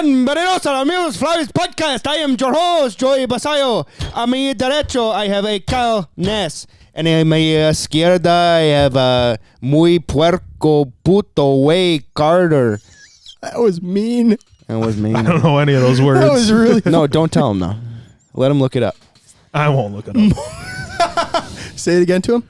Bienvenidos a amigos Flyways podcast. I am your host, Joey Basayo. A mi derecho, I have a Kyle Ness. And a mi izquierda, I have muy puerco puto Way Carter. That was mean. That was mean. I don't know any of those words. That was really... No, don't tell him, though. Let him look it up. I won't look it up. Say it again to him.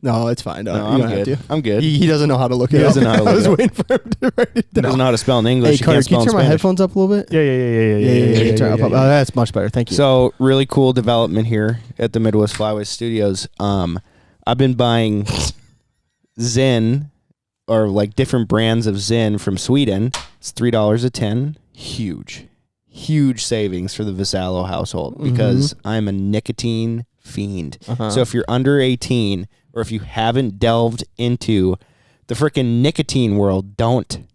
No, it's fine. No, you I'm don't have good. to. I'm good. He doesn't know how to look it up. He doesn't know how to look I was it up. waiting for him to write it down. Doesn't know how to spell in English. Hey, He Carter, can't can you spell in turn my Spanish. headphones up a little bit? Yeah. Turn it up. Oh, that's much better. Thank you. So, really cool development here at the Midwest Flyways Studios. I've been buying Zyn, or like different brands of Zyn from Sweden. It's $3 a tin. Huge savings for the Vassallo household because I'm a nicotine fiend. So if you're under 18 or if you haven't delved into the freaking nicotine world, don't.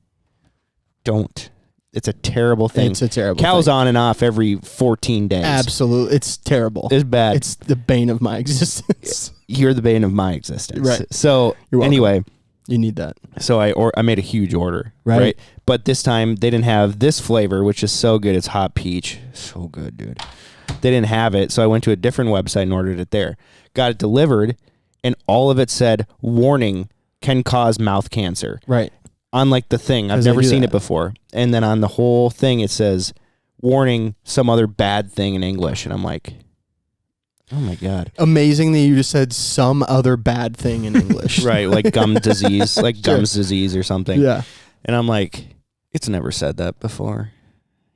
It's a terrible thing. It's a terrible Cal's thing. on and off every 14 days. Absolutely. It's terrible. It's bad. It's the bane of my existence. You're the bane of my existence. Right. So You're welcome. anyway, You need that. so I made a huge order. Right. But this time they didn't have this flavor, which is so good. It's hot peach. So good, dude. They didn't have it. So I went to a different website and ordered it there. Got it delivered, and all of it said, warning, can cause mouth cancer. Right. On like the thing. I've 'Cause they never do seen that. it before. And then on the whole thing, it says, warning, some other bad thing in English. And I'm like, oh my God. Amazing that you just said some other bad thing in English. Right, like gum disease, like Sure. gums disease or something. Yeah. And I'm like, it's never said that before,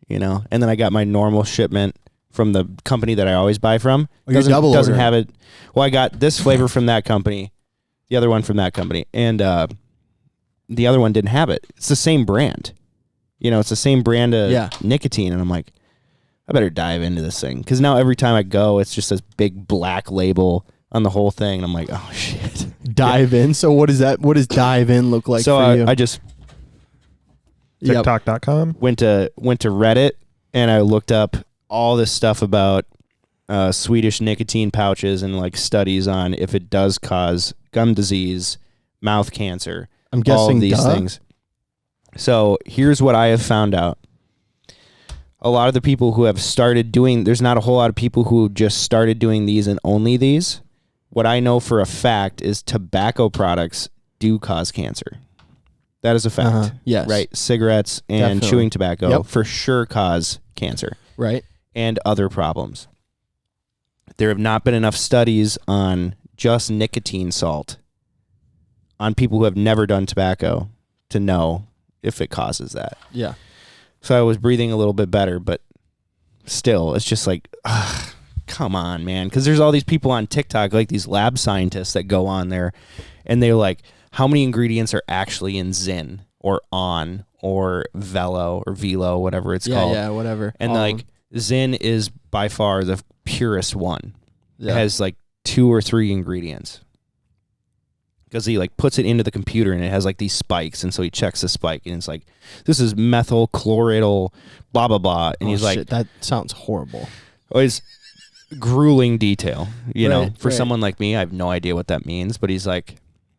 you know? And then I got my normal shipment from the company that I always buy from. Oh, you're double doesn't ordering. have it. Well, I got this flavor from that company, the other one from that company, and the other one didn't have it. It's the same brand. You know, it's the same brand of nicotine. And I'm like, I better dive into this thing. Because now every time I go, it's just this big black label on the whole thing. And I'm like, oh, shit. Dive in. So what is that? What does dive in look like So for you? I just Yep. TikTok.com. went to Reddit and I looked up all this stuff about Swedish nicotine pouches and like studies on if it does cause gum disease, mouth cancer, I'm guessing all of these things. So here's what I have found out. A lot of the people who have started doing, there's not a whole lot of people who just started doing these and only these. What I know for a fact is tobacco products do cause cancer. That is a fact. Yes. Right. Cigarettes and Definitely. chewing tobacco Yep. for sure cause cancer Right. and other problems. There have not been enough studies on just nicotine salt on people who have never done tobacco to know if it causes that. Yeah. So I was breathing a little bit better, but still, it's just like, come on, man. Because there's all these people on TikTok, like these lab scientists that go on there, and they're like, how many ingredients are actually in Zyn or On or Velo or Velo, whatever it's called. Yeah, whatever. And like Zyn is by far the purest one. Yeah. It has like 2 or 3 ingredients. Because he like puts it into the computer and it has like these spikes, and so he checks the spike and it's like, this is methyl chloridyl blah blah blah, and he's like, that sounds horrible. oh, it's grueling detail, you know. Right, For right. someone like me, I have no idea what that means, but he's like,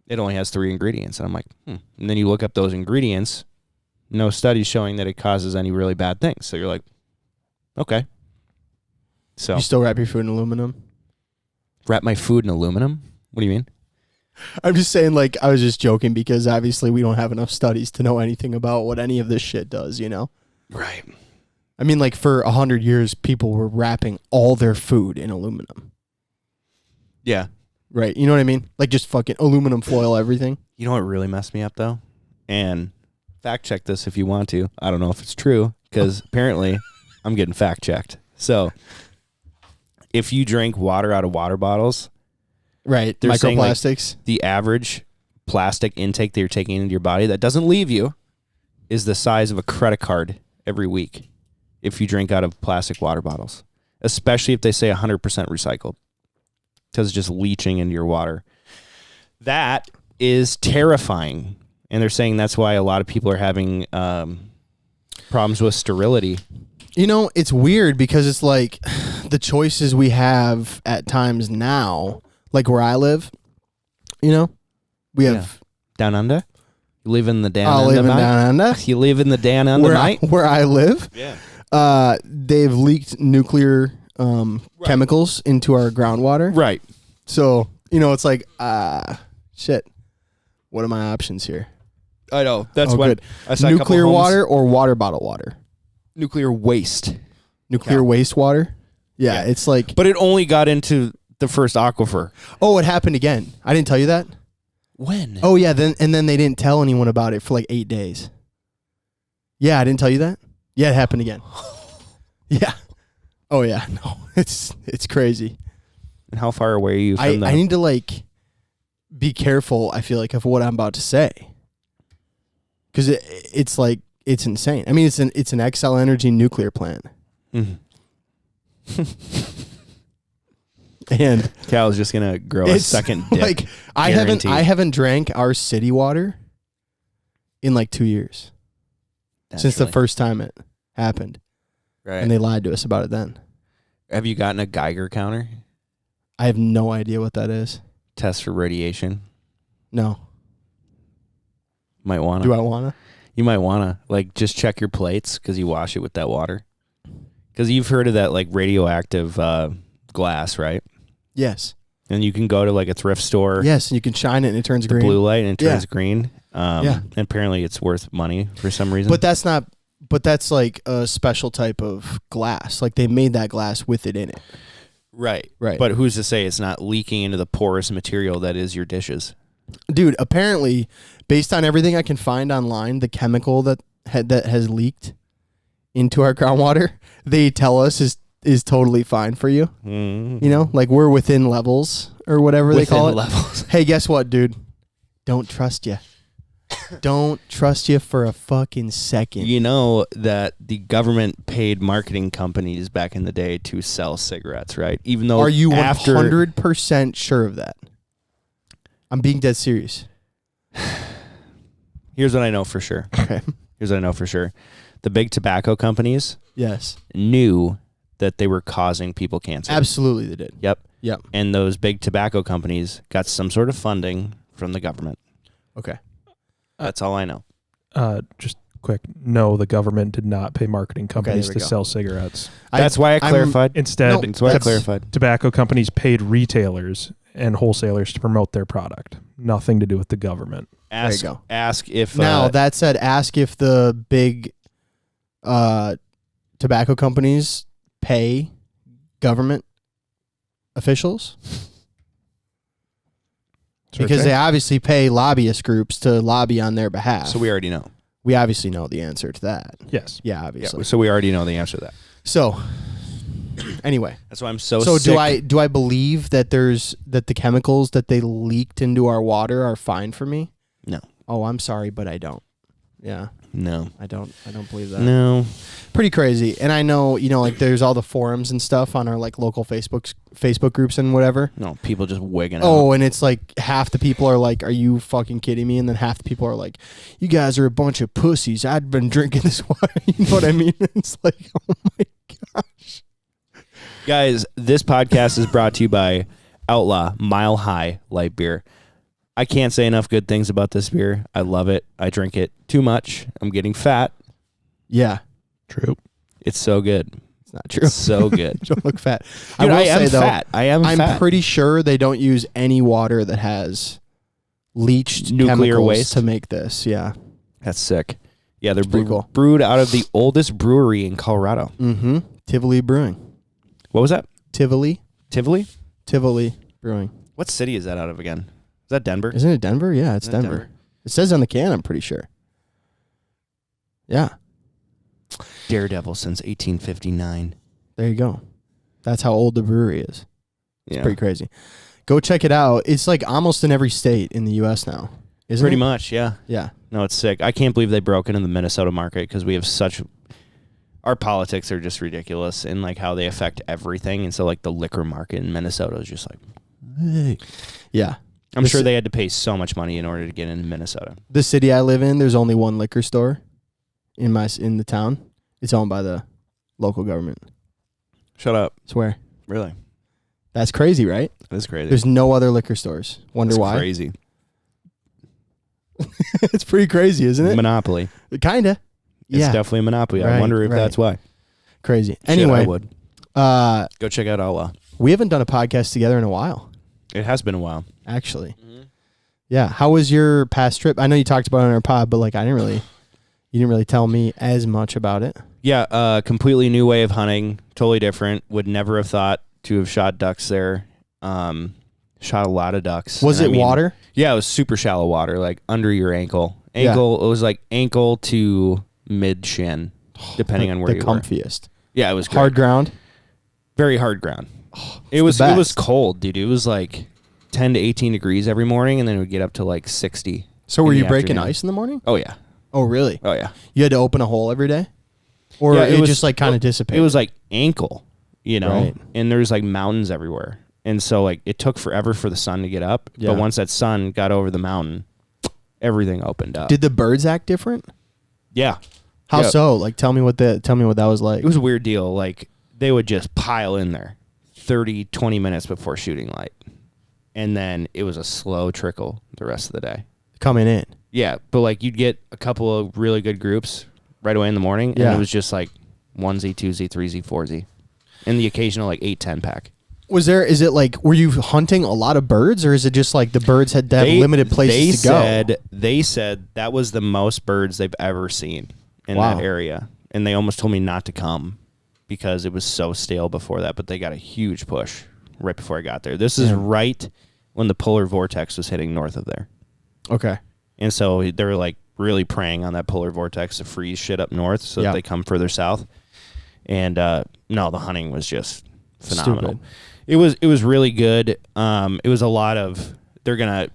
it only has 3 ingredients, and I'm like, And then you look up those ingredients, no studies showing that it causes any really bad things. So you're like, okay. So You still wrap your food in aluminum? wrap my food in aluminum? What do you mean? I'm just saying, like, I was just joking because obviously we don't have enough studies to know anything about what any of this shit does, you know? Right. I mean, like, for 100 years, people were wrapping all their food in aluminum. Yeah. Right. You know what I mean? Like, just fucking aluminum foil everything. You know what really messed me up, though? And fact check this if you want to. I don't know if it's true, because apparently I'm getting fact checked. So if you drink water out of water bottles, Right. They're saying, like, Microplastics. the average plastic intake that you're taking into your body that doesn't leave you is the size of a credit card every week if you drink out of plastic water bottles, especially if they say 100% recycled, because it's just leaching into your water. That is terrifying. And they're saying that's why a lot of people are having problems with sterility. You know, it's weird because it's like the choices we have at times now, like where I live, you know, we have, Down under? You live in the down I under, live in mate? down under. You live in the down under, mate? Where I live, they've leaked nuclear chemicals into our groundwater. Right. So, it's like, shit. What are my options here? I know. That's what good. I saw. A couple Nuclear homes- water or water bottle water? nuclear waste. Nuclear wastewater? Yeah, it's like... But it only got into the first aquifer. Oh, it happened again. I didn't tell you that? When? Oh, yeah. Then they didn't tell anyone about it for like 8 days. Yeah, I didn't tell you that? Yeah, it happened again. Yeah. Oh, yeah. No, it's crazy. And how far away are you from I need to like be careful, I feel like, of what I'm about to say. Because it's like, it's insane. I mean, it's an Xcel Energy nuclear plant. Mm-hmm. And Cal's just gonna grow a second dick. Like I haven't drank our city water in like 2 years. Since the first time it happened. Right. And they lied to us about it then. Have you gotten a Geiger counter? I have no idea what that is. Test for radiation. No. Might wanna. Do I wanna? You might wanna just check your plates because you wash it with that water. Because you've heard of that like radioactive glass, right? Yes. And you can go to like a thrift store. Yes, and you can shine it and it turns the green. blue light and it turns green. Yeah. And apparently it's worth money for some reason. But that's like a special type of glass. Like they made that glass with it in it. Right. Right. But who's to say it's not leaking into the porous material that is your dishes? Dude, apparently, based on everything I can find online, the chemical that has leaked into our groundwater, they tell us is totally fine for you. Mm-hmm. You know, like we're within levels or whatever they call it. Levels. Hey, guess what, dude? Don't trust you. Don't trust you for a fucking second. You know that the government paid marketing companies back in the day to sell cigarettes, right? Even though Are you 100% sure of that? I'm being dead serious. Here's what I know for sure. Okay. Here's what I know for sure. The big tobacco companies Yes. knew that they were causing people cancer. Absolutely they did. Yep. Yep. And those big tobacco companies got some sort of funding from the government. Okay. That's all I know. Just quick. No, the government did not pay marketing companies there to we go. sell cigarettes. That's why I clarified. Instead, That's why I clarified. tobacco companies paid retailers and wholesalers to promote their product. Nothing to do with the government. Ask, There you go. Ask if... Now, that said, ask if the big tobacco companies pay government officials. Because they obviously pay lobbyist groups to lobby on their behalf. So we already know. We obviously know the answer to that. Yes. Yeah, obviously. Yeah, so we already know the answer to that. So, anyway. That's why I'm so sick. Do I believe that that the chemicals that they leaked into our water are fine for me? No. Oh, I'm sorry, but I don't. Yeah. No. I don't believe that. No. Pretty crazy. And I know, like there's all the forums and stuff on our like local Facebook groups and whatever. No, people just wigging out. Oh, and it's like half the people are like, "Are you fucking kidding me?" And then half the people are like, "You guys are a bunch of pussies. I'd been drinking this water." You know what I mean? It's like, oh my gosh. Guys, this podcast is brought to you by Outlaw Mile High Light Beer. I can't say enough good things about this beer. I love it. I drink it too much. I'm getting fat. Yeah. True. It's so good. It's not true. It's so good. You don't look fat. Dude, I am though, fat. I'm fat. pretty sure they don't use any water that has leached Nuclear chemicals waste to make this. Yeah. That's sick. Yeah, they're pretty cool. brewed out of the oldest brewery in Colorado. Mm-hmm. Tivoli Brewing. What was that? Tivoli Brewing. What city is that out of again? Is that Denver? Isn't it Denver? Yeah, it's Denver. It says on the can, I'm pretty sure. Yeah. Daredevil since 1859. There you go. That's how old the brewery is. It's Yeah. pretty crazy. Go check it out. It's like almost in every state in the U.S. now. Isn't Pretty it? much, yeah. Yeah. No, it's sick. I can't believe they broke into the Minnesota market because we have such... Our politics are just ridiculous in like how they affect everything. And so like the liquor market in Minnesota is just like... Hey. Yeah. I'm sure they had to pay so much money in order to get into Minnesota. The city I live in, there's only one liquor store in the town. It's owned by the local government. Shut up. Swear. Really? That's crazy, right? That's crazy. There's no other liquor stores. Wonder That's why? crazy. It's pretty crazy, isn't it? Monopoly. Kinda. It's Yeah. definitely a monopoly. I Right, wonder if right. that's why. Crazy. Shit, Anyway, I would. Go check out Outlaw. we haven't done a podcast together in a while, It has been a while. actually. Yeah. How was your past trip? I know you talked about it on our pod, but like you didn't really tell me as much about it. Yeah, completely new way of hunting. Totally different. Would never have thought to have shot ducks there. Shot a lot of ducks. Was And it water? Yeah, it was super shallow water, like under your ankle. Yeah. It was like ankle to mid shin, depending on where you the were. comfiest. Yeah, it was great. Hard ground. Very hard ground. It the was best. cold, dude. It was like 10 to 18 degrees every morning, and then it would get up to like 60. So were in you the breaking afternoon. ice in the morning? Oh yeah. Oh, really? Oh yeah. You had to open a hole every day? Or Yeah, it just like kind of dissipated? It was like ankle, Right. and there's like mountains everywhere. And so like it took forever for the sun to get up. Yeah. But once that sun got over the mountain, everything opened up. Did the birds act different? Yeah. How Yeah. so? Like tell me what that was like. It was a weird deal. Like they would just pile in there 30, 20 minutes before shooting light. And then it was a slow trickle the rest of the day. Coming in. Yeah. But like you'd get a couple of really good groups right away in the morning. Yeah. And it was just like 1Z, 2Z, 3Z, 4Z. And the occasional like 8-10 pack. Is it like, were you hunting a lot of birds, or is it just like the birds had to have limited places to go? They said that was the most birds they've ever seen in Wow. that area. And they almost told me not to come because it was so stale before that. But they got a huge push right before I got there. This is right when the polar vortex was hitting north of there. Okay. And so they were like really preying on that polar vortex to freeze shit up north so that they come further south. And no, the hunting was just phenomenal. Stupid. It was really good. It was a lot of they're gonna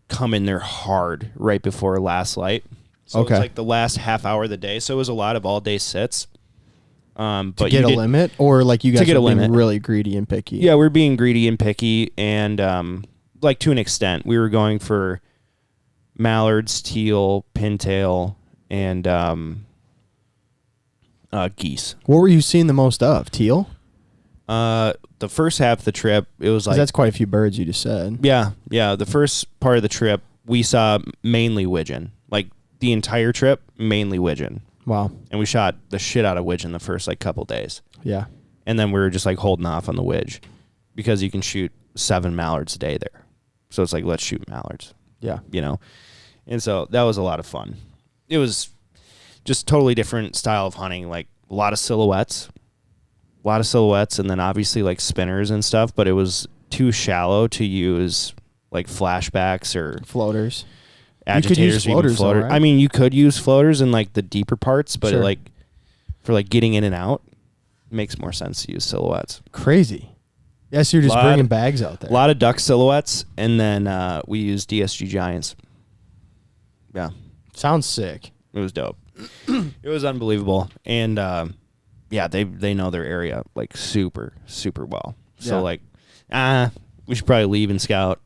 come in there hard right before last light. So Okay. it's like the last half hour of the day. So it was a lot of all day sits. But To get a limit, or like you guys get a were being limit. really greedy and picky? Yeah, we're being greedy and picky, and like to an extent, we were going for mallards, teal, pintail, and geese. What were you seeing the most of? Teal? The first half of the trip, it was 'Cause like that's quite a few birds you just said. yeah. The first part of the trip, we saw mainly widgeon. Like the entire trip, mainly widgeon, Wow. and we shot the shit out of widgeon the first like couple days, Yeah. and then we were just like holding off on the widge because you can shoot 7 mallards a day there. So it's like let's shoot mallards, Yeah. And so that was a lot of fun. It was just totally different style of hunting, like a lot of silhouettes, and then obviously like spinners and stuff, but it was too shallow to use like flashbacks or Floaters. agitators. You could use or even floaters, though, floater. right? I mean, you could use floaters in like the deeper parts, but Sure. like for like getting in and out, it makes more sense to use silhouettes. Crazy. Yeah, so you're just Lot- bringing bags out there. A lot of duck silhouettes, and then we used DSG Giants. Yeah. Sounds sick. It was dope. It was unbelievable. And yeah, they know their area like super, super well. So Yeah. like, we should probably leave and scout.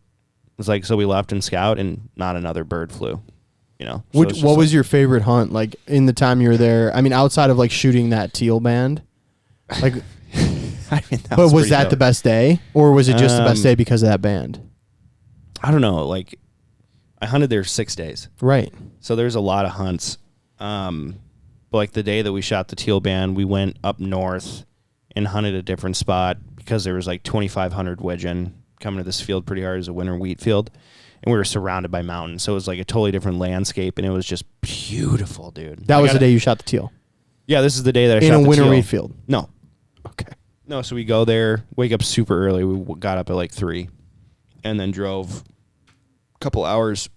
It's like, so we left and scout and not another bird flew, So it's just What was like- your favorite hunt, like, in the time you were there? I mean, outside of, like, shooting that teal band? Like, I mean, that but was pretty that dope. the best day? Or was it just the best Um, day because of that band? I don't know. Like, I hunted there 6 days. Right. So there's a lot of hunts. But like the day that we shot the teal band, we went up north and hunted a different spot because there was like 2,500 widgeon coming to this field pretty hard as a winter wheat field. And we were surrounded by mountains. So it was like a totally different landscape, and it was just beautiful, dude. That was the day you shot the teal? Yeah, this is the day that I In shot a the winter teal. wheat field? No. Okay. No, so we go there, wake up super early. We got up at like 3 and then drove a couple hours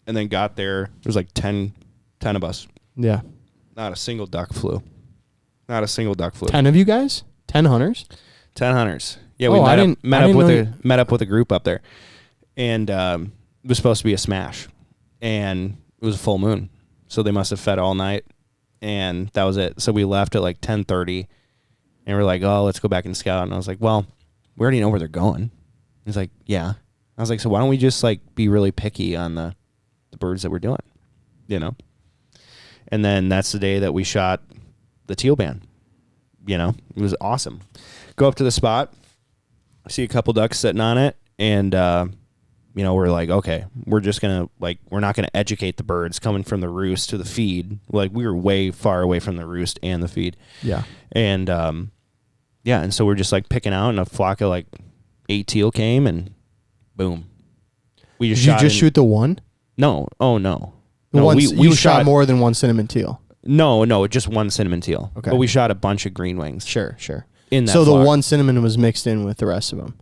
and then got there. There was like 10 of us. Yeah. Not a single duck flew. 10 of you guys? 10 hunters? 10 hunters. Yeah, Oh, we I met didn't up with a group up there. And it was supposed to be a smash. And it was a full moon. So they must have fed all night. And that was it. So we left at like 10:30. And we're like, oh, let's go back and scout. And I was like, well, we already know where they're going. He's like, yeah. I was like, so why don't we just like be really picky on the birds that we're doing? And then that's the day that we shot the teal band. It was awesome. Go up to the spot, see a couple ducks sitting on it, and we're like, okay, we're just gonna we're not gonna educate the birds coming from the roost to the feed. Like we were way far away from the roost and the feed. Yeah. And and so we're just like picking out, and a flock of like 8 teal came, and boom, we just Did shot. you just shoot the one? No, oh no, The no. one, We you shot more than one cinnamon teal. No, just one cinnamon teal. Okay. But we shot a bunch of green wings. Sure. In that So the flock. one cinnamon was mixed in with the rest of them.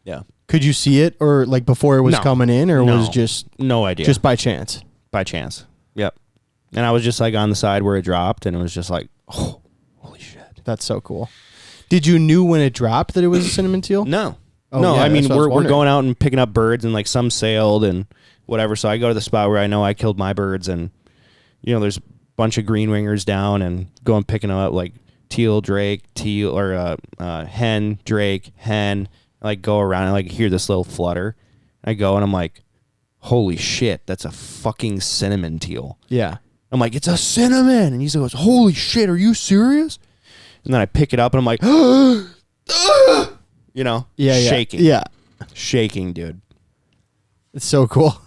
Yeah. Could you see it, or like before it was No. coming in, or No. was just No idea. just by chance? by chance. Yep. And I was just like on the side where it dropped, and it was just like, oh, holy shit. That's so cool. Did you knew when it dropped that it was a cinnamon teal? No. Oh, No, yeah, I mean, that's what I was we're wondering. going out and picking up birds, and like some sailed and whatever. So I go to the spot where I know I killed my birds, and there's a bunch of green wingers down, and go and picking them up, like teal, drake, teal, or hen, drake, hen. I like go around and like hear this little flutter. I go and I'm like, holy shit, that's a fucking cinnamon teal. Yeah. I'm like, it's a cinnamon, and he goes, holy shit, are you serious? And then I pick it up and I'm like, shaking. Yeah. Shaking, dude. It's so cool.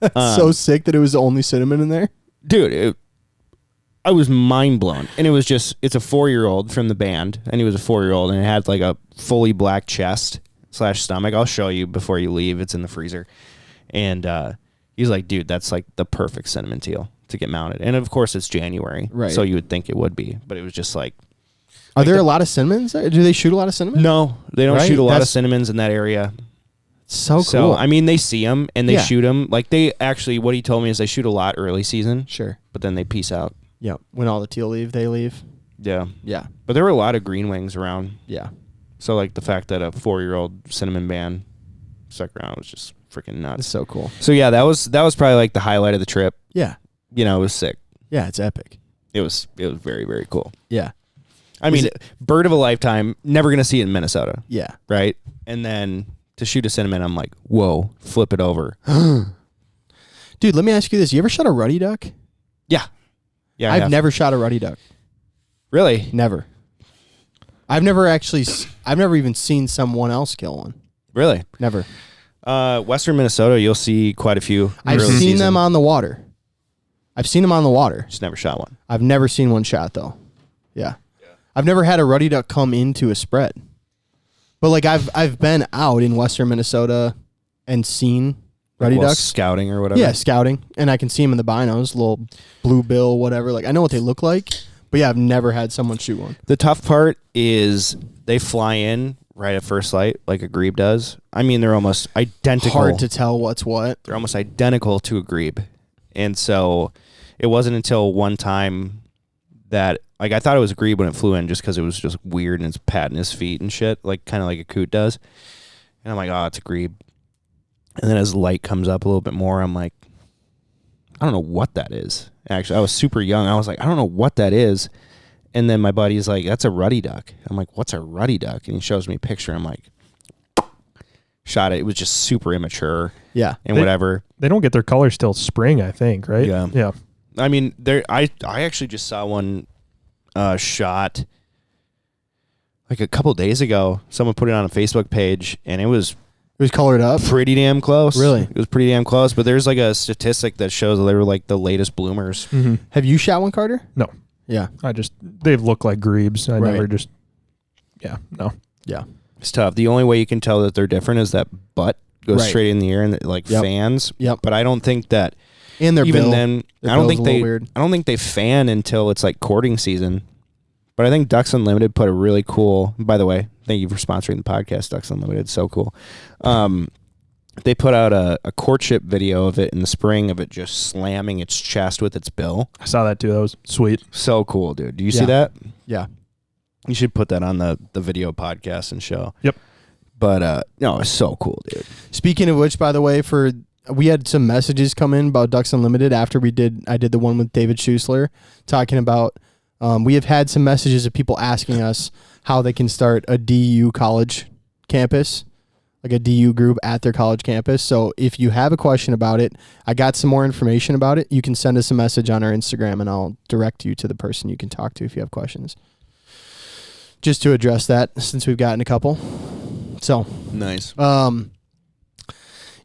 It's so sick that it was the only cinnamon in there. Dude, I was mind blown. And it's a 4-year-old from the band, and he was a 4-year-old, and it had like a fully black chest / stomach. I'll show you before you leave. It's in the freezer. And he's like, dude, that's like the perfect cinnamon teal to get mounted. And of course it's January. Right. So you would think it would be, but it was just like, Are there a lot of cinnamons there? Do they shoot a lot of cinnamon? no, they don't Right? shoot a lot of That's- cinnamons in that area. So cool. So, I mean, they see them and they Yeah. shoot them. Like they actually, what he told me is they shoot a lot early season, Sure. but then they peace out. Yeah. When all the teal leave, they leave. Yeah. Yeah. But there were a lot of green wings around. Yeah. So like the fact that a 4-year-old cinnamon band stuck around was just freaking That's nuts. so cool. So yeah, that was probably like the highlight of the trip. Yeah. It was sick. Yeah. It's epic. It was very, very cool. Yeah. I mean, bird of a lifetime, never going to see it in Minnesota, Yeah. right? And then to shoot a cinnamon, I'm like, whoa, flip it over. Dude, let me ask you this. You ever shot a ruddy duck? Yeah. Yeah, I I've have. never shot a ruddy duck. Really? Never. I've never even seen someone else kill one. Really? Never. Western Minnesota, you'll see quite a few. I've early seen season. them on the water. Just never shot one. I've never seen one shot though. Yeah. I've never had a ruddy duck come into a spread. But like I've been out in Western Minnesota and seen ruddy Well, ducks. scouting or whatever. Yeah, scouting, and I can see them in the binos, little blue bill, whatever. Like I know what they look like, but yeah, I've never had someone shoot one. The tough part is they fly in right at first light, like a grebe does. I mean, they're almost identical. Hard to tell what's what. They're almost identical to a grebe. And so it wasn't until one time that, like, I thought it was a grebe when it flew in just because it was just weird and it's patting his feet and shit, like kind of like a coot does. And I'm like, oh, it's a grebe. And then as the light comes up a little bit more, I'm like, I don't know what that is. Actually, I was super young. I was like, I don't know what that is. And then my buddy's like, that's a ruddy duck. I'm like, what's a ruddy duck? And he shows me a picture. I'm like, shot it. It was just super immature Yeah. and whatever. They don't get their colors till spring, I think, right? Yeah. Yeah. I mean, I actually just saw one shot like a couple days ago. Someone put it on a Facebook page, and it was It was colored up. pretty damn close. Really? It was pretty damn close. But there's like a statistic that shows that they were like the latest bloomers. Mm-hmm. Have you shot one, Carter? No. Yeah. They look like grebes. I Right. never just, no. Yeah. It's tough. The only way you can tell that they're different is that butt goes Right. straight in the air and it like Yep. fans. Yep. But I don't think that And their even bill. then, Their I don't bill's think a little they weird. I don't think they fan until it's like courting season. But I think Ducks Unlimited put a really cool, by the way, thank you for sponsoring the podcast, Ducks Unlimited. So cool. They put out a courtship video of it in the spring of it just slamming its chest with its bill. I saw that too. That was sweet. So cool, dude. Do you see Yeah. that? Yeah. You should put that on the video podcast and show. Yep. But no, it's so cool, dude. Speaking of which, by the way, we had some messages come in about Ducks Unlimited after I did the one with David Schusler talking about we have had some messages of people asking us how they can start a DU college campus, like a DU group at their college campus. So if you have a question about it, I got some more information about it. You can send us a message on our Instagram and I'll direct you to the person you can talk to if you have questions. Just to address that, since we've gotten a couple. So Nice.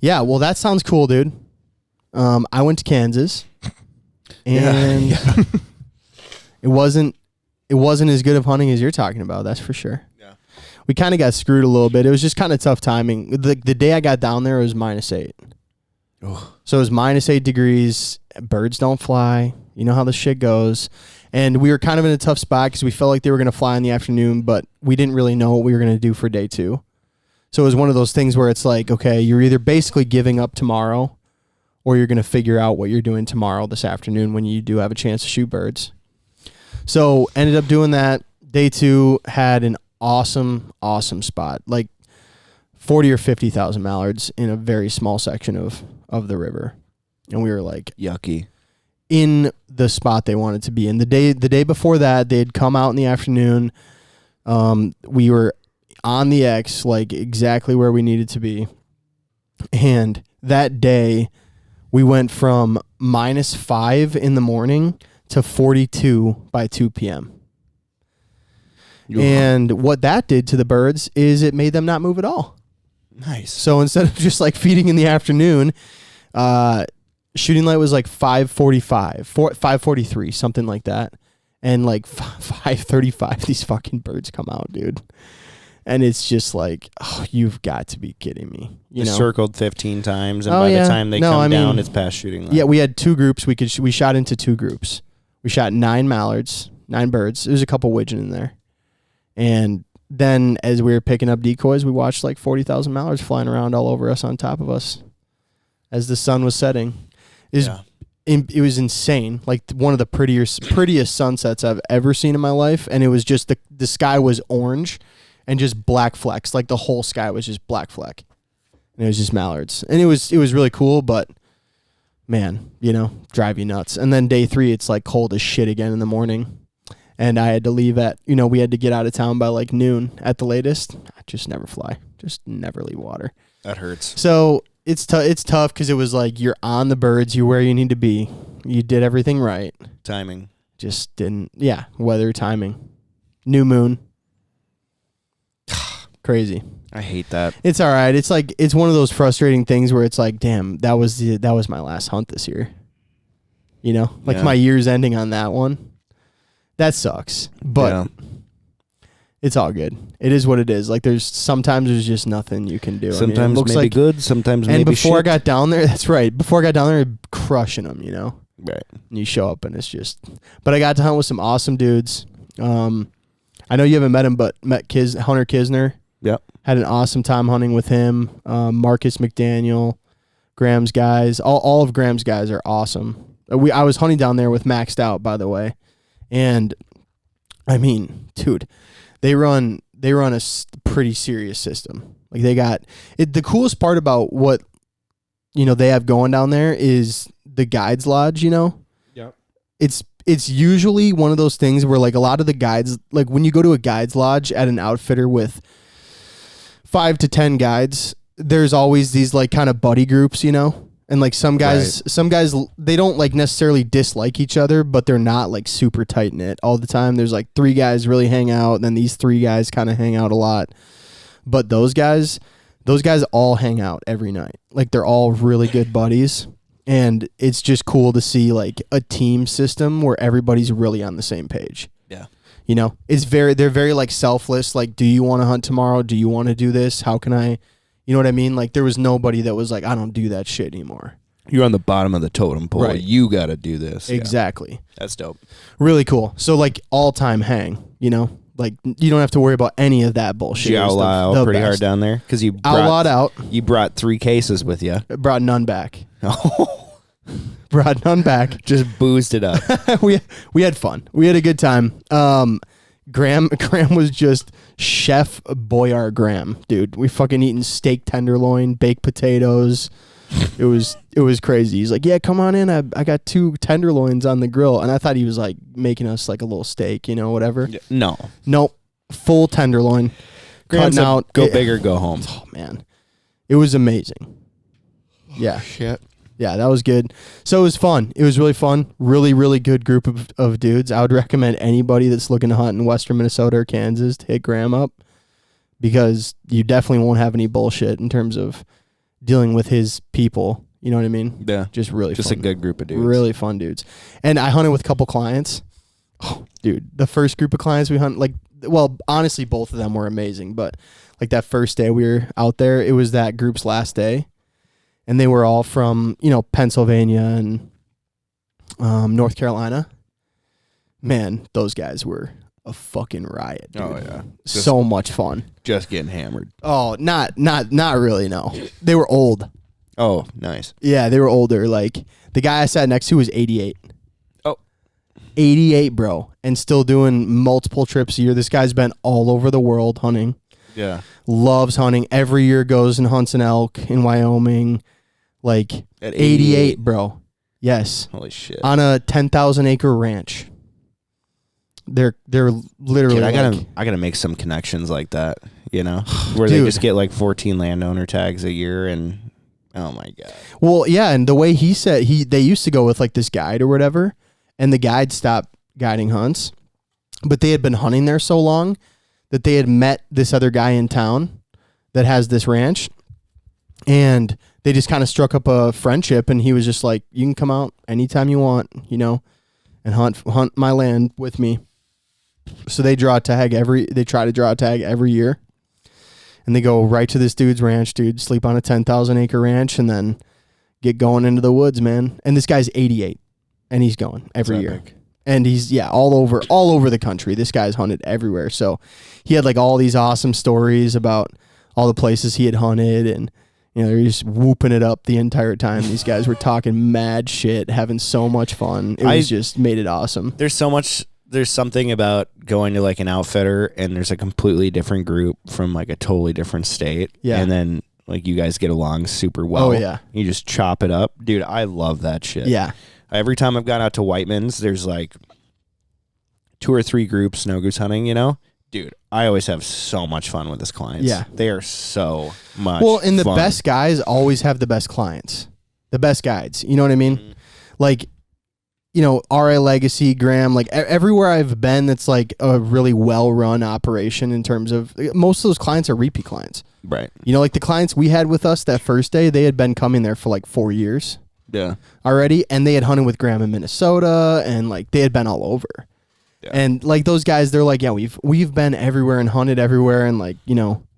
Yeah, well, that sounds cool, dude. I went to Kansas, and it wasn't as good of hunting as you're talking about. That's for sure. Yeah, we kind of got screwed a little bit. It was just kind of tough timing. The day I got down there, it was -8. Oh. So it was -8 degrees. Birds don't fly. You know how this shit goes. And we were kind of in a tough spot because we felt like they were going to fly in the afternoon, but we didn't really know what we were going to do for day 2. So it was one of those things where it's like, okay, you're either basically giving up tomorrow or you're going to figure out what you're doing tomorrow this afternoon when you do have a chance to shoot birds. So ended up doing that. Day 2 had an awesome spot, like 40 or 50,000 mallards in a very small section of the river. And we were like, yucky. In the spot they wanted to be in. The day before that, they had come out in the afternoon. We were on the X, like exactly where we needed to be. And that day, we went from -5 in the morning to 42 by 2 p.m. And what that did to the birds is it made them not move at all. Nice. So instead of just like feeding in the afternoon, shooting light was like 5:45, 5:43, something like that. And like 5:35, these fucking birds come out, dude. And it's just like, oh, you've got to be kidding me. You know? Circled 15 times, and by the time they come down, it's past shooting light. Yeah, we had 2 groups. We shot into 2 groups. We shot 9 mallards, 9 birds. There's a couple widgeon in there. And then as we were picking up decoys, we watched like 40,000 mallards flying around all over us on top of us as the sun was setting. It was insane. Like one of the prettiest sunsets I've ever seen in my life. And it was just the sky was orange and just black flecks. Like the whole sky was just black fleck. And it was just mallards. And it was really cool, but man, drive you nuts. And then day 3, it's like cold as shit again in the morning. And I had to leave we had to get out of town by like noon at the latest. I just never fly. Just never leave water. That hurts. So it's tough because it was like you're on the birds, you're where you need to be. You did everything right. Timing. Just didn't, weather, timing. New moon. Crazy. I hate that. It's all right. It's like, it's one of those frustrating things where it's like, damn, that was my last hunt this year. My year's ending on that one. That sucks, but it's all good. It is what it is. Like sometimes there's just nothing you can do. Sometimes it looks maybe like, good, sometimes maybe shit. And before shit. I got down there, that's right. Before I got down there, crushing them, Right. And you show up and it's just, but I got to hunt with some awesome dudes. I know you haven't met him, but met Hunter Kisner. Yep. Had an awesome time hunting with him. Marcus McDaniel, Graham's guys. All of Graham's guys are awesome. I was hunting down there with Maxed Out, by the way. And I mean, dude, they run a pretty serious system. Like they got it. The coolest part about what they have going down there is the guides lodge. Yep. It's usually one of those things where like a lot of the guides, like when you go to a guides lodge at an outfitter with 5 to 10 guides, there's always these like kind of buddy groups, And like some guys, they don't like necessarily dislike each other, but they're not like super tight knit all the time. There's like 3 guys really hang out, and then these 3 guys kind of hang out a lot. But those guys all hang out every night. Like they're all really good buddies, and it's just cool to see like a team system where everybody's really on the same page. Yeah. They're very like selfless. Like, do you want to hunt tomorrow? Do you want to do this? How can I? You know what I mean? Like there was nobody that was like, I don't do that shit anymore. You're on the bottom of the totem pole. Right. You got to do this. Exactly. Yeah. That's dope. Really cool. So like all time hang, like you don't have to worry about any of that bullshit. You outlaw the pretty best. hard down there because you outlawed out. You brought 3 cases with you. Brought none back. Brought none back. Just boozed it up. we had fun. We had a good time. Graham was just Chef Boyar Graham, dude. We fucking eating steak tenderloin, baked potatoes. It was crazy. He's like, yeah, come on in. I got 2 tenderloins on the grill, and I thought he was like making us like a little steak, whatever. No, nope, full tenderloin. Graham's cutting out. Go big or go home. Oh man, it was amazing. Yeah, shit. Yeah, that was good. So it was fun. It was really fun. Really, really good group of dudes. I would recommend anybody that's looking to hunt in western Minnesota or Kansas to hit Graham up because you definitely won't have any bullshit in terms of dealing with his people. You know what I mean? Yeah. Just really Just fun. a good group of dudes. Really fun dudes. And I hunted with a couple clients. Oh, dude, the first group of clients we hunt, like, well, honestly, both of them were amazing. But like that first day we were out there, it was that group's last day. And they were all from, Pennsylvania and North Carolina. Man, those guys were a fucking riot, dude. Oh, yeah. So much fun. Just getting hammered. Oh, not really, no. They were old. Oh, nice. Yeah, they were older. Like, the guy I sat next to was 88. Oh. 88, bro. And still doing multiple trips a year. This guy's been all over the world hunting. Yeah. Loves hunting. Every year goes and hunts an elk in Wyoming. Like, At 88, bro. Yes. Holy shit. On a 10,000 acre ranch. They're literally Dude, like, I gotta make some connections like that, where Dude. they just get like 14 landowner tags a year, and oh my god. well, yeah, and the way he said they used to go with like this guide or whatever, and the guide stopped guiding hunts, but they had been hunting there so long that they had met this other guy in town that has this ranch, and they just kind of struck up a friendship, and he was just like, you can come out anytime you want, and hunt my land with me. So they try to draw a tag every year. And they go right to this dude's ranch, dude, sleep on a 10,000 acre ranch, and then get going into the woods, man. And this guy's 88, and he's going every That's year. epic. And he's, all over the country. This guy's hunted everywhere. So he had like all these awesome stories about all the places he had hunted, and they're just whooping it up the entire time. These guys were talking mad shit, having so much fun. It was just made it awesome. There's something about going to like an outfitter and there's a completely different group from like a totally different state. Yeah. And then like you guys get along super well. Oh, yeah. You just chop it up. Dude, I love that shit. Yeah. Every time I've gone out to Whiteman's, there's like 2 or 3 groups snow goose hunting, Dude, I always have so much fun with his clients. Yeah. They are so much Well, and the fun. best guys always have the best clients. The best guides. You know what I mean? Mhm. Like, RA Legacy, Graham, like everywhere I've been that's like a really well-run operation in terms of, most of those clients are repeat clients. Right. Like the clients we had with us that first day, they had been coming there for like 4 years Yeah. already, and they had hunted with Graham in Minnesota, and like they had been all over. Yeah. And like those guys, they're like, yeah, we've been everywhere and hunted everywhere, and like,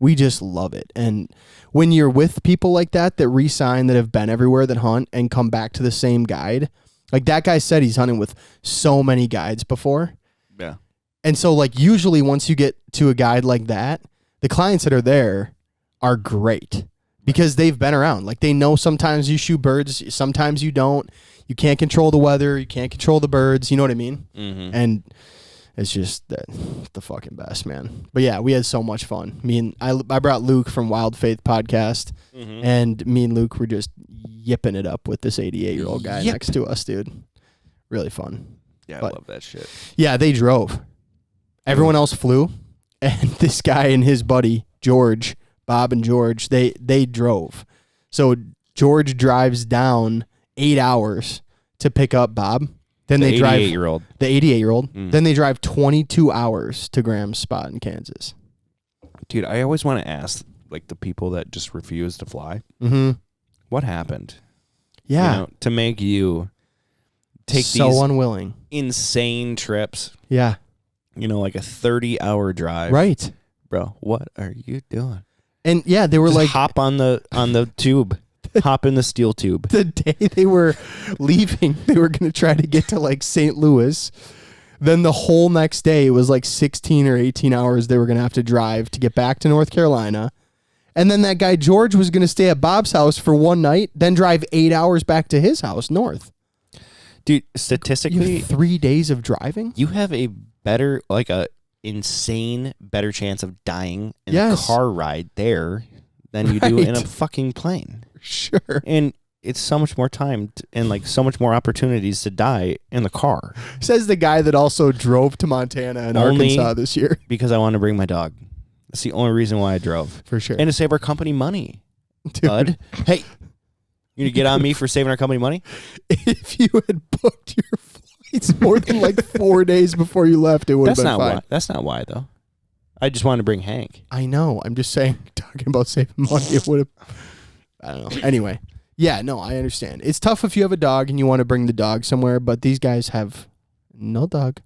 we just love it. And when you're with people like that re-sign, that have been everywhere, that hunt and come back to the same guide, like that guy said he's hunting with so many guides before. Yeah. And so like usually once you get to a guide like that, the clients that are there are great because they've been around. Like they know sometimes you shoot birds, sometimes you don't. You can't control the weather, you can't control the birds, you know what I mean? Mm-hmm. And it's just the fucking best, man. But yeah, we had so much fun. I brought Luke from Wild Faith podcast, Mm-hmm. and me and Luke were just yipping it up with this 88-year-old guy Yip. next to us, dude. Really fun. Yeah, but- I love that shit. Yeah, they drove. Everyone else flew, and this guy and his buddy George, Bob and George, they drove. So George drives down 8 hours to pick up Bob. Then The they drive 88-year-old. the 88-year-old. Mm. Then they drive 22 hours to Graham's spot in Kansas. Dude, I always want to ask like the people that just refuse to fly, Mm-hmm. what happened? Yeah. To make you take so these unwilling. insane trips, Yeah. like a 30-hour drive. Right. Bro, what are you doing? And yeah, they were Just like hop on the tube. Hop in the steel tube. the day they were leaving, they were going to try to get to like St. Louis. Then the whole next day, it was like 16 or 18 hours they were going to have to drive to get back to North Carolina. And then that guy George was going to stay at Bob's house for one night, then drive 8 hours back to his house north. Dude, You statistically, have 3 days of driving? you have a better, like a insane better chance of dying in a Yes. car ride there than you do in a Right. fucking plane. Sure. And it's so much more time and like so much more opportunities to die in the car Says the guy that also drove to Montana and Only- Arkansas this year. because I want to bring my dog. That's the only reason why I drove. For sure. And to save our company money, Dude, bud. Hey, you gonna get on me for saving our company money? if you had booked your flights more than like 4 days before you left, it would have That's been not fine. why. That's not why though. I just wanted to bring Hank. I know. I'm just saying, talking about saving money, it would have. I don't know. Anyway, yeah, no, I understand. It's tough if you have a dog and you want to bring the dog somewhere, but these guys have no dog.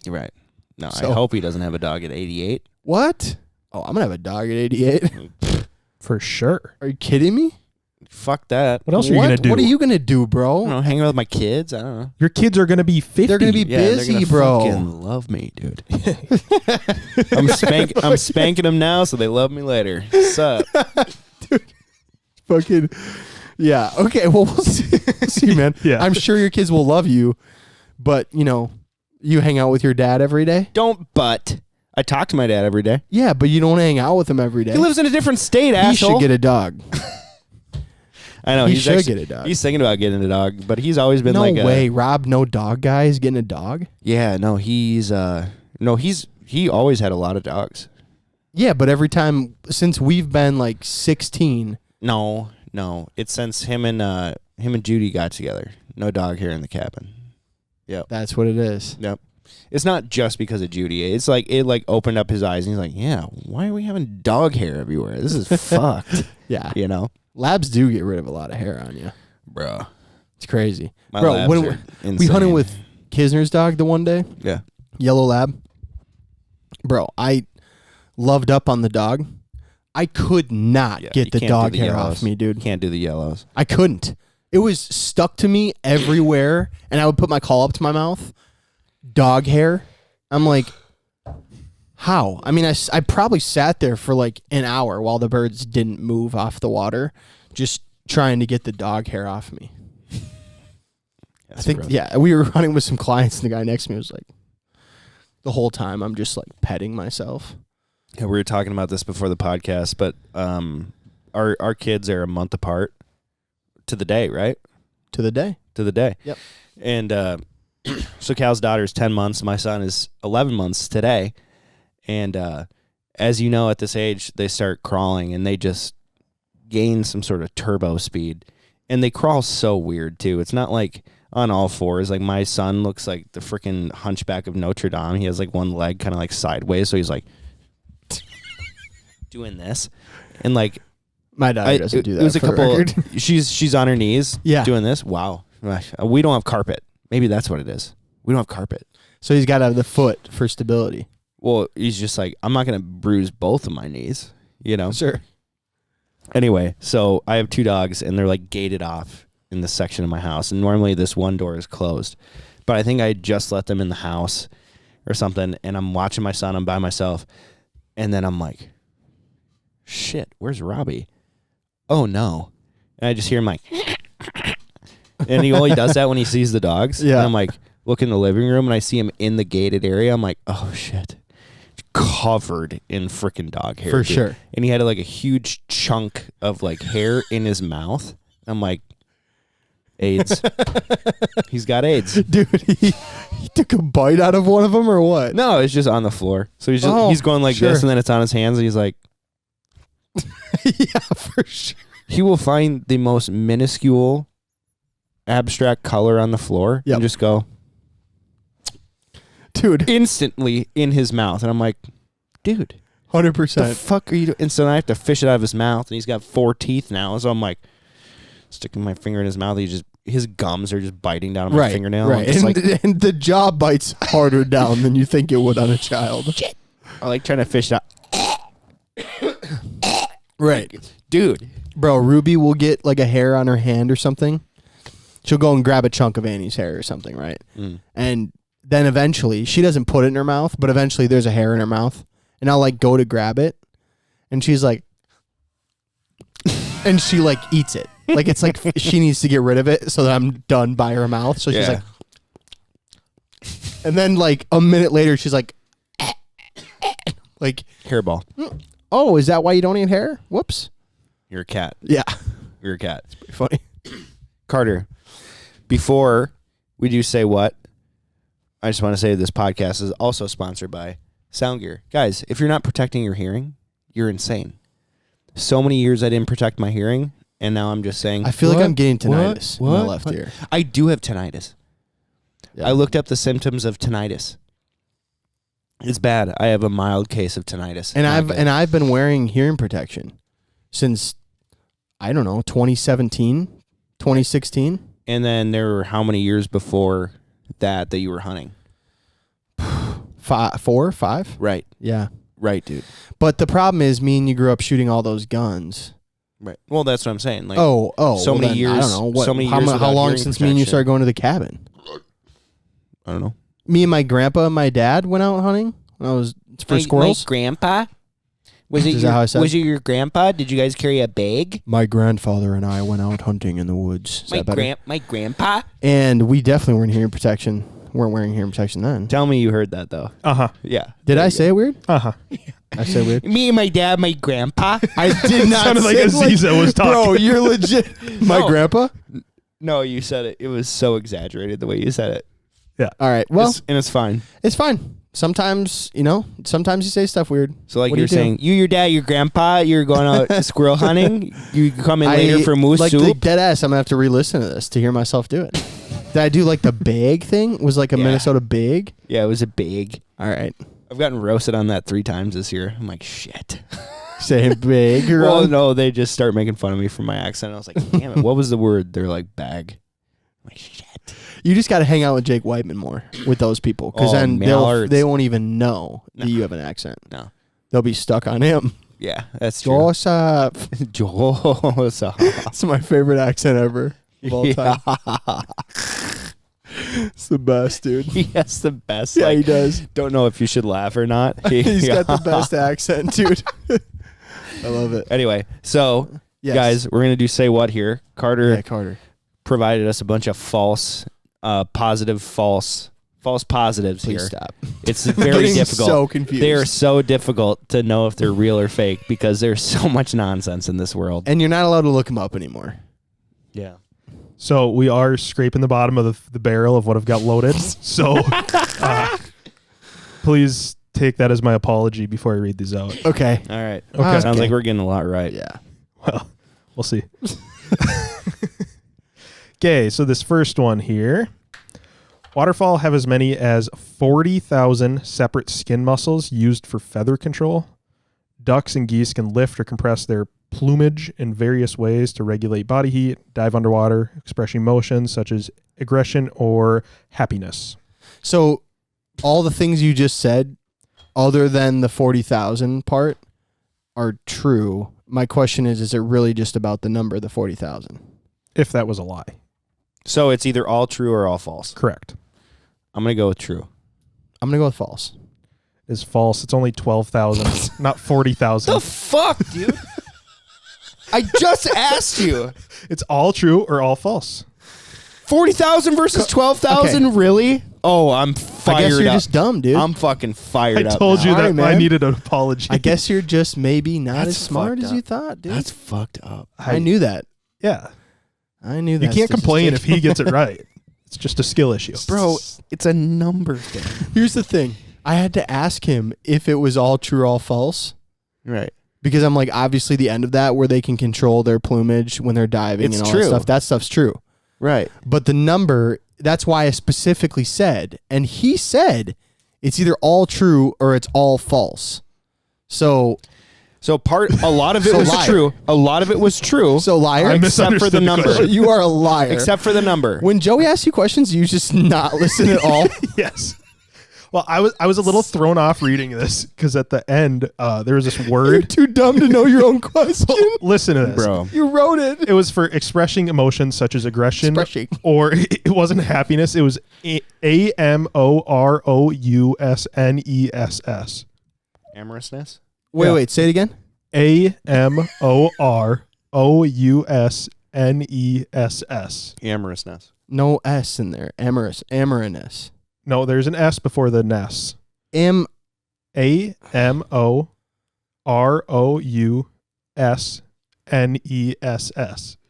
You're right. No, So- I hope he doesn't have a dog at 88. What? Oh, I'm gonna have a dog at 88. For sure. Are you kidding me? Fuck that. What else are you going to do? What are you gonna do, I bro? don't know, hang out with my kids. I don't know. Your kids are going to be 50. They're gonna be Yeah, they're busy, gonna bro. fucking love me, dude. I'm spanking them now, so they love me later. What's up? Fucking yeah. Okay. Well, we'll see, see, man. Yeah. I'm sure your kids will love you, but you hang out with your dad every day. Don't butt. I talk to my dad every day. Yeah, but you don't hang out with him every day. He lives in a different state, He asshole. should get a dog. I know he he's should actually- get a dog. He's thinking about getting a dog, but he's always been No like, way, Rob. No dog guy is getting a dog. Yeah, no, he always had a lot of dogs. Yeah, but every time since we've been like 16. No, it's since him and Judy got together. No dog here in the cabin. Yep. That's what it is. Yep. It's not just because of Judy. It's like it opened up his eyes and he's like, yeah, why are we having dog hair everywhere? This is fucked. Yeah. You know? Labs do get rid of a lot of hair on you. Bro. It's crazy. My Bro, labs when are we insane. hunted with Kisner's dog the one day, Yeah. yellow lab. Bro, I loved up on the dog. I could not Yeah, you get the can't dog do the hair yellows. off me, dude. Can't do the yellows. I couldn't. It was stuck to me everywhere, and I would put my call up to my mouth. Dog hair. I'm like, how? I mean, I probably sat there for like an hour while the birds didn't move off the water, just trying to get the dog hair off me. I think, rough. yeah, we were hunting with some clients, and the guy next to me was like, the whole time I'm just like petting myself. Yeah, we were talking about this before the podcast, but our kids are a month apart to the day, right? To the day. To the day. Yep. And so Cal's daughter's 10 months. My son is 11 months today. And as you know, at this age, they start crawling and they just gain some sort of turbo speed. And they crawl so weird, too. It's not like on all fours. Like my son looks like the freaking Hunchback of Notre Dame. He has like one leg kind of like sideways. So he's like doing this. And like, My daughter doesn't do that. It was a for the couple. record. She's on her knees, Yeah. doing this. Wow, we don't have carpet. Maybe that's what it is. We don't have carpet. So he's got to have the foot for stability. Well, he's just like, I'm not gonna bruise both of my knees, you know. Sure. Anyway, so I have 2 dogs, and they're like gated off in this section of my house, and normally this one door is closed, but I think I just let them in the house or something, and I'm watching my son. I'm by myself, and then I'm like, shit, where's Robbie? Oh no. And I just hear him like, and he only does that when he sees the dogs. Yeah. And I'm like, look in the living room and I see him in the gated area. I'm like, oh shit. Covered in freaking dog hair. For dude. sure. And he had like a huge chunk of like hair in his mouth. I'm like, AIDS. He's got AIDS. Dude, he took a bite out of one of them or what? No, it's just on the floor. So he's just, Oh, he's going like sure. this and then it's on his hands and he's like, Yeah, for sure. he will find the most minuscule abstract color on the floor Yep. and just go Dude, instantly in his mouth. And I'm like, dude, the 100%. fuck are you doing? And so I have to fish it out of his mouth and he's got 4 teeth now. So I'm like sticking my finger in his mouth. His gums are just biting down on my Right, fingernail. right. I'm just And, like, and the jaw bites harder down than you think it would on a child. I like trying to fish it out. Right. Dude. Bro, Ruby will get like a hair on her hand or something. She'll go and grab a chunk of Annie's hair or something, right? Mm. And then eventually, she doesn't put it in her mouth, but eventually there's a hair in her mouth. And I'll like go to grab it. And she's like, and she like eats it. Like it's like she needs to get rid of it so that I'm done by her mouth. So she's Yeah. like, and then like a minute later, she's like, like, Hairball. oh, is that why you don't eat hair? Whoops. You're a cat. Yeah. You're a cat. Pretty funny. Carter, before we do say what, I just want to say this podcast is also sponsored by Sound Gear. Guys, if you're not protecting your hearing, you're insane. So many years I didn't protect my hearing, and now I'm just saying, I feel like what? I'm getting tinnitus in my What? left What? ear. I do have tinnitus. Yeah. I looked up the symptoms of tinnitus. It's bad. I have a mild case of tinnitus. And Not good. I've been wearing hearing protection since I don't know, 2017, 2016. And then there were how many years before that you were hunting? 4, 5. Right. Yeah. Right, dude. But the problem is, me and you grew up shooting all those guns. Right. Well, that's what I'm saying. Like, so well, many then, years. I don't know. What, so many how, years how long hearing since me and you protection. started going to the cabin? I don't know. Me and my grandpa and my dad went out hunting when I was for squirrels. My grandpa. Was it Is that how I said? Was it your grandpa? Did you guys carry a bag? My grandfather and I went out hunting in the woods. Is that better? My grandpa. And we definitely weren't hearing protection. Weren't wearing hearing protection then. Tell me you heard that though. Yeah. Did I say it weird? I say weird. Me and my dad, my grandpa. I did not. Sounded like say Aziza was talking. Bro, you're legit. My No. grandpa. No, you said it. It was so exaggerated the way you said it. All right. Well, It's fine. it's fine. Sometimes, sometimes you say stuff weird. So like What do you're you do? saying, you, your dad, your grandpa, you're going out squirrel hunting. You come in later for moose like soup. dead ass. I'm gonna have to re-listen to this to hear myself do it. Did I do like the bag thing? Was like a Yeah. Minnesota bag? Yeah, it was a big. All right. I've gotten roasted on that 3 times this year. I'm like, shit. Say bag. Well, no, they just start making fun of me for my accent. I was like, damn it, what was the word? They're like, bag. I'm like, shit. You just got to hang out with Jake Whiteman more with those people, because Oh, then Mallards. they won't even know No. that you have an accent. No. They'll be stuck on him. Yeah, that's true. Joseph. Joseph. That's my favorite accent ever of all time. It's the best, dude. He has the best. Yeah, like, he does. Don't know if you should laugh or not. He's got the best accent, dude. I love it. Anyway, so Yes. guys, we're gonna do say what here. Carter Yeah, Carter. provided us a bunch of false positives Please here. stop. It's very Getting difficult. so confused. They are so difficult to know if they're real or fake because there's so much nonsense in this world. And you're not allowed to look him up anymore. Yeah. So we are scraping the bottom of the barrel of what I've got loaded. So please take that as my apology before I read these out. Okay. All right. Okay. Sounds like we're getting a lot right. Yeah. Well, we'll see. Okay, so this first one here. Waterfowl have as many as 40,000 separate skin muscles used for feather control. Ducks and geese can lift or compress their plumage in various ways to regulate body heat, dive underwater, express emotions such as aggression or happiness. So all the things you just said, other than the 40,000 part, are true. My question is it really just about the number, the 40,000? If that was a lie. So it's either all true or all false. Correct. I'm going to go with true. I'm going to go with false. Is false. It's only 12,000, not 40,000. The fuck, dude? I just asked you. It's all true or all false. 40,000 versus 12,000? Okay. Really? Oh, I'm fired I guess you're up. just dumb, dude. I'm fucking fired I up. told now. you All that right, man. I needed an apology. I guess you're just maybe not That's as smart fucked as up. you thought, dude. That's fucked up. I knew that. Yeah. I knew You that. can't complain if statistic. he gets it right. It's just a skill issue. Bro, it's a number thing. Here's the thing. I had to ask him if it was all true or all false. Right. Because I'm like, obviously the end of that where they can control their plumage when they're diving It's and all true. that stuff's true. Right. But the number, that's why I specifically said, and he said it's either all true or it's all false. So So a lot of it So was liar. true. A lot of it was true. liar. I except for the misunderstood the number. question. You are a liar. Except for the number. when Joey asks you questions, you just not listen at all. Yes. Well, I was a little thrown off reading this because at the end there was this You're word. too dumb to know your own question. Listen to this, Bro. You wrote it. It was for expressing emotions such as aggression, Expressing. or it wasn't happiness. It was AMOROUSNESS. Amorousness? Wait, say it again. AMOROUSNESS. Amorousness. No S in there. Amorous. No, there's an S before the ness. M. AMOROUSNESS.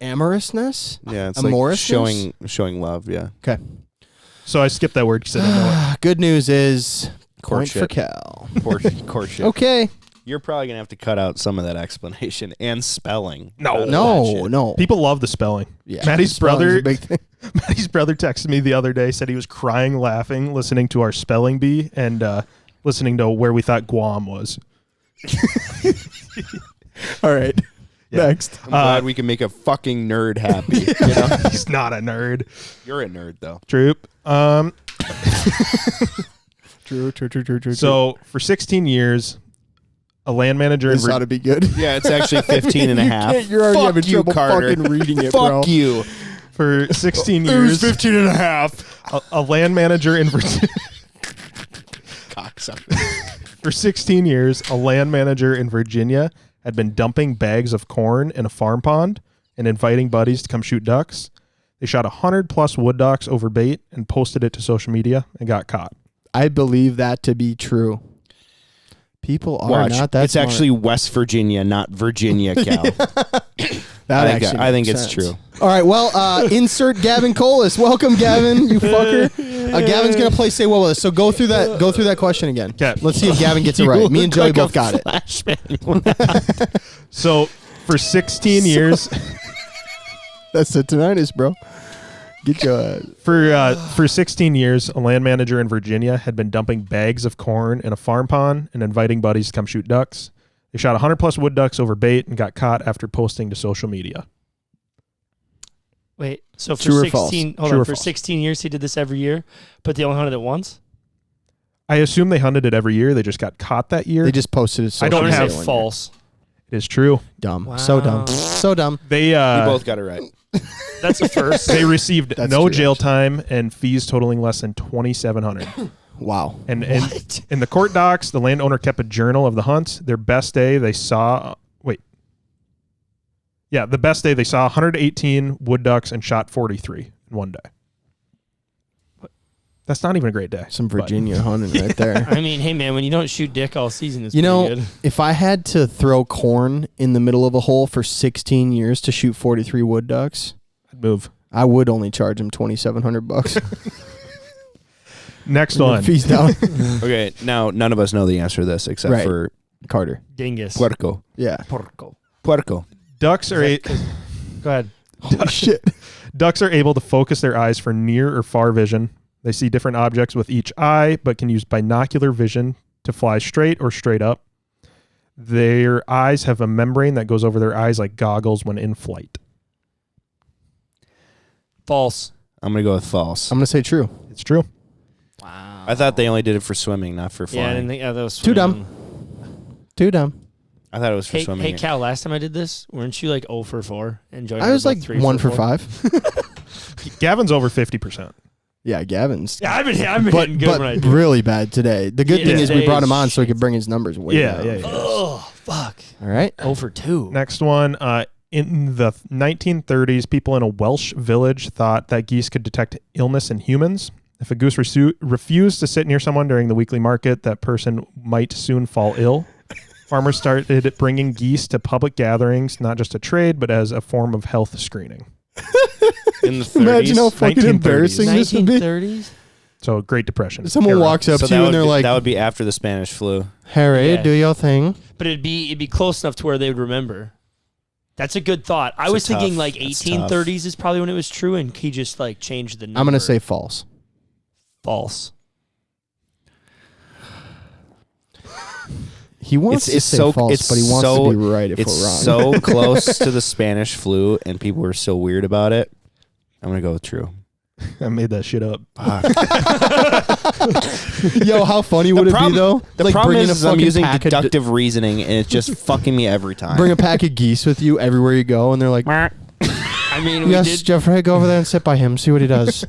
Amorousness? Yeah, it's Amorousness? like showing love, yeah. Okay. So I skipped that word because I didn't know it. Good news is point for Courtship. Cal. Courtship. Okay. You're probably going to have to cut out some of that explanation and spelling. out of that No, shit. no. People love the spelling. Yeah. Maddie's Spelling's brother- a big thing. Maddie's brother texted me the other day, said he was crying laughing listening to our spelling bee and listening to where we thought Guam was. All right. Next. I'm glad we can make a fucking nerd happy. You know? He's not a nerd. You're a nerd, though. Troop. True. So for 16 years, a land manager in This ought to be good. Yeah, it's actually 15 and a half. You're already Fuck having you, trouble Carter. fucking reading it, bro. Fuck you. for 16 years, 15 and a half. a land manager in Virginia. Cocksucker. For 16 years, a land manager in Virginia had been dumping bags of corn in a farm pond and inviting buddies to come shoot ducks. They shot 100+ wood ducks over bait and posted it to social media and got caught. I believe that to be true. People are Watch. not that It's smart. actually West Virginia, not Virginia, Cal. I think it's true. All right, well, insert Gavin Colas. Welcome, Gavin, you fucker. Gavin's gonna play Say What with us. So go through that question again. 'Kay. Let's see if Gavin gets it right. Me and Joey both got it. So for 16 years, That's the tinnitus, bro. Get your for 16 years, a land manager in Virginia had been dumping bags of corn in a farm pond and inviting buddies to come shoot ducks. They shot 100+ wood ducks over bait and got caught after posting to social media. Wait, so for True or false? 16, hold True on, or for false? 16 years he did this every year, but they only hunted it once? I assume they hunted it every year. They just got caught that year. They just posted it. I don't I'm gonna have- say false. It is true. Dumb. Wow. So dumb. So dumb. They You both got it right. That's a first. they received That's no true, jail actually. time and fees totaling less than $2,700. Wow. And in the court docs, the landowner kept a journal of the hunts. Their best day they saw. The best day they saw 118 wood ducks and shot 43 in one day. That's not even a great day. Some but- Virginia hunting right there. I mean, hey man, when you don't shoot dick all season, it's You know, pretty good. if I had to throw corn in the middle of a hole for 16 years to shoot 43 wood ducks, I'd move. I would only charge him $2,700. Next one. Fees down. Okay, now none of us know the answer to this except Right. for Carter. Dingus. Puerco. Yeah. Puerco. Ducks are Go ahead. Holy shit. Ducks are able to focus their eyes for near or far vision. They see different objects with each eye, but can use binocular vision to fly straight or straight up. Their eyes have a membrane that goes over their eyes like goggles when in flight. False. I'm going to go with false. I'm going to say true. It's true. Wow. I thought they only did it for swimming, not for flying. Yeah, I didn't think that was Too dumb. swimming. Too dumb. I thought it was for Hey, swimming. hey, Cal, last time I did this, weren't you like 0 for 4? And Joey I was like 3 1 for 4? 5. Gavin's over 50%. Yeah, Gavin's. Yeah, I've been hitting good But when I do. really bad today. The good Yeah, thing is we today brought him is on so he could bring his numbers way down. Yeah. Oh, fuck. All right. 0 for 2. Next one. In the 1930s, people in a Welsh village thought that geese could detect illness in humans. If a goose refused to sit near someone during the weekly market, that person might soon fall ill. Farmers started bringing geese to public gatherings, not just a trade, but as a form of health screening. In the 30s. Imagine how fucking 1930s. embarrassing this would be. 1930s? So Great Depression. Someone era. walks up So to that you would and they're be, like, that would be after the Spanish flu. Harry, Yeah. do your thing. But it'd be close enough to where they would remember. That's a good thought. I It's was thinking tough. like It's 1830s is probably when it was true, and he just like changed the number. I'm going to say false. false. He wants to It's say so- false, it's but he wants so- to be right if It's we're wrong. so close to the Spanish flu, and people were so weird about it. I'm going to go with true. I made that shit up. Yo, how funny would it be though? The Like problem bringing is a I'm fucking using pack of deductive reasoning, and it's just fucking me every time. bring a pack of geese with you everywhere you go, and they're like, I mean, we "Yes, did. Jeffrey, go over there and sit by him, see what he does."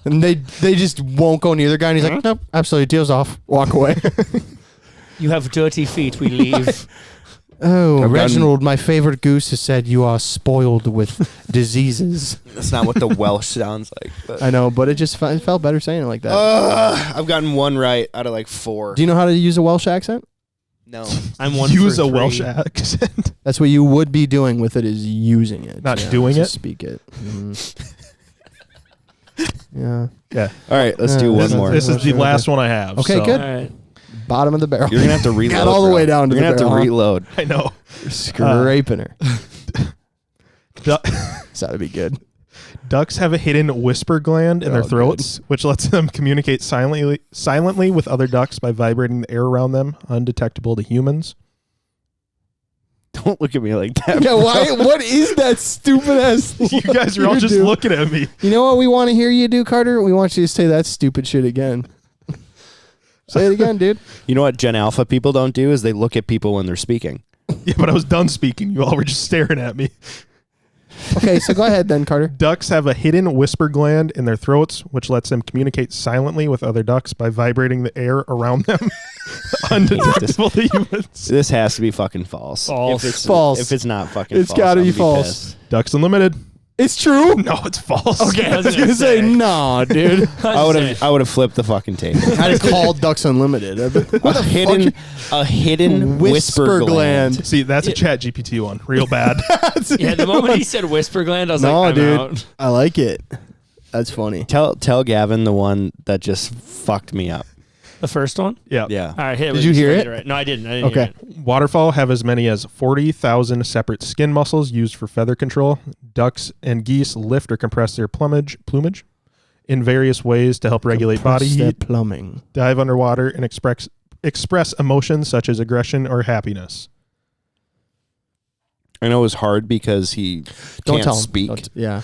And they just won't go near the guy, and he's like, "Nope, absolutely, deal's off, walk away." You have dirty feet. We leave. Oh, I've gotten- Reginald, my favorite goose, has said you are spoiled with diseases. That's not what the Welsh sounds like. But. I know, but it just it felt better saying it like that. I've gotten one right out of like 4. Do you know how to use a Welsh accent? No. I'm one. Use for a 3. Welsh accent. That's what you would be doing with it, is using it. Not doing just it? Speak it. Mhm. Yeah. Yeah. All right, let's Yeah, do This one more. is the last one I have. Okay, so- good. All right. Bottom of the barrel. You're going to have to reload. Got all the bro. way down to You're the gonna have to barrel. reload. I know. Scraping her. Du- So that'd be good. Ducks have a hidden whisper gland in their Oh, throats, which lets them communicate silently with other ducks by vibrating the air around them, undetectable to humans. Don't look at me like that. Yeah, why? What is that stupid ass? You guys are all just looking at me. You know what we want to hear you do, Carter? We want you to say that stupid shit again. Say it again, dude. You know what Gen Alpha people don't do is they look at people when they're speaking. Yeah, but I was done speaking. You all were just staring at me. Okay, so go ahead then, Carter. Ducks have a hidden whisper gland in their throats, which lets them communicate silently with other ducks by vibrating the air around them, undetectable to humans. This has to be fucking false. False. If it's False. If it's not fucking It's false, gotta I'm be gonna false. pissed. Ducks Unlimited. It's true. No, it's false. Okay, I was gonna say no, dude. I would have flipped the fucking tape. I'd have called Ducks Unlimited. a hidden whisper gland. See, that's a Chat GPT one. Real bad. Yeah, the moment he said whisper gland, I was No, like, I'm dude. out. I like it. That's funny. Tell Gavin the one that just fucked me up. The first one? Yeah. Yeah. All right, hit it. Did you hear Get it? Right. No, I didn't. Hear Okay. it. Waterfowl have as many as 40,000 separate skin muscles used for feather control. Ducks and geese lift or compress their plumage in various ways to help regulate body heat, Plumbing. dive underwater, and express emotions such as aggression or happiness. I know it was hard because he Don't can't tell him. speak. Yeah.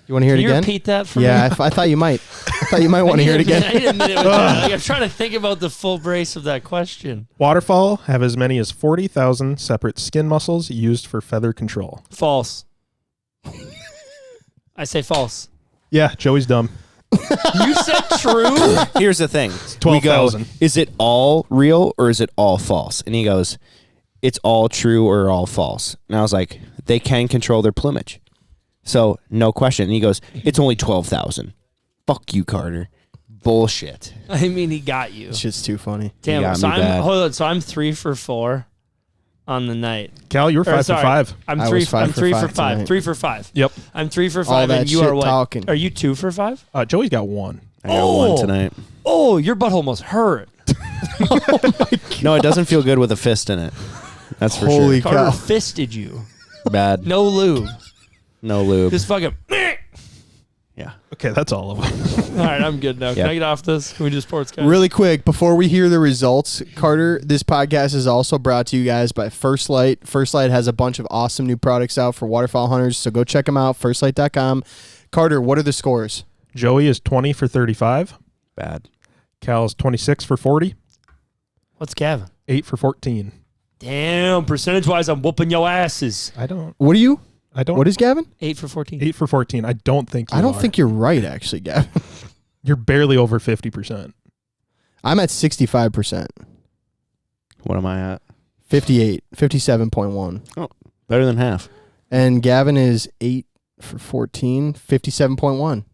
You want to hear Can it you again? repeat that for Yeah, me? I thought you might. I thought you might want to hear it again. I need a minute with that. Like, I'm trying to think about the full brace of that question. Waterfowl have as many as 40,000 separate skin muscles used for feather control. False. I say false. Yeah, Joey's dumb. You said true? Here's the thing. 12,000. Is it all real or is it all false? And he goes, it's all true or all false. And I was like, they can control their plumage. So no question. And he goes, it's only 12,000. Fuck you, Carter. Bullshit. I mean, he got you. This shit's too funny. Damn. got So me bad. hold on. So I'm 3 for 4 on the night. Cal, you were 5 sorry. for 5. I'm I three. was 5 I'm for 3 for 5 5. tonight. 3 for 5. Yep. I'm 3 for 5, All that and you shit are what? talking. Are you 2 for 5? Joey's got 1. I got one tonight. Oh, your butthole must hurt. No, it doesn't feel good with a fist in it. That's for Holy sure. Carter cow. fisted you. Bad. No lube. No lube. Just fucking. Yeah. Okay, that's all of them. All right, I'm good now. Can Yep. I get off this? Can we do sports, guys? Really quick, before we hear the results, Carter, this podcast is also brought to you guys by First Light. First Light has a bunch of awesome new products out for waterfowl hunters, so go check them out, firstlight.com. Carter, what are the scores? Joey is 20 for 35. Bad. Cal is 26 for 40. What's Gavin? 8 for 14. Damn, percentage-wise, I'm whooping your asses. What are you? I don't. What is Gavin? 8 for 14. 8 for 14. I don't think you I don't are. think you're right, actually, Gavin. You're barely over 50%. I'm at 65%. What am I at? 58, 57.1. Better than half. And Gavin is 8 for 14, 57.1.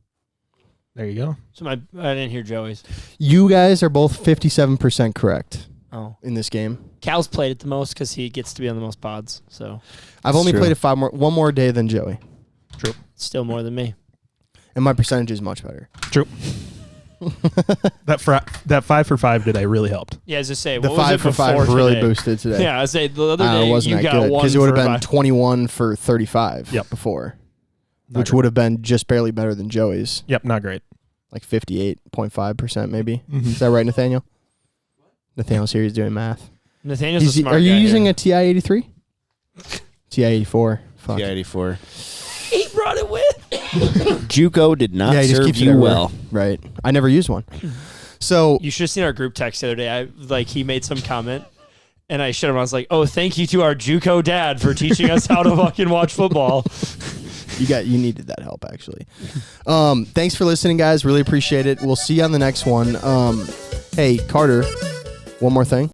There you go. So I didn't hear Joey's. You guys are both 57% correct Oh. in this game. Cal's played it the most because he gets to be on the most pods. So I've only true. played it one more day than Joey, True. still more than me. and my percentage is much better. True. that 5 for 5 today really helped. Yeah, as I say, The what was 5 it for 5 before really today? boosted today. Yeah, I say the other day It wasn't you that got good 1 because it would have for been 5. 21 for 35 Yep. before, Not which great. would have been just barely better than Joey's, Yep, not great. like 58.5% maybe. Mhm. Is that right, Nathaniel? Nathaniel's here. He's doing math. Nathaniel's a smart Are you guy using here. a TI-83? TI-84. Fuck. TI-84. He brought it with. JUCO did not Yeah, he just serve keeps it you everywhere. well. Right. I never used one. So You should have seen our group text the other day. He made some comment, and I shut him. I was like, "Oh, thank you to our JUCO dad for teaching us how to fucking watch football." you needed that help actually. Thanks for listening, guys. Really appreciate it. We'll see you on the next one. Hey, Carter, one more thing.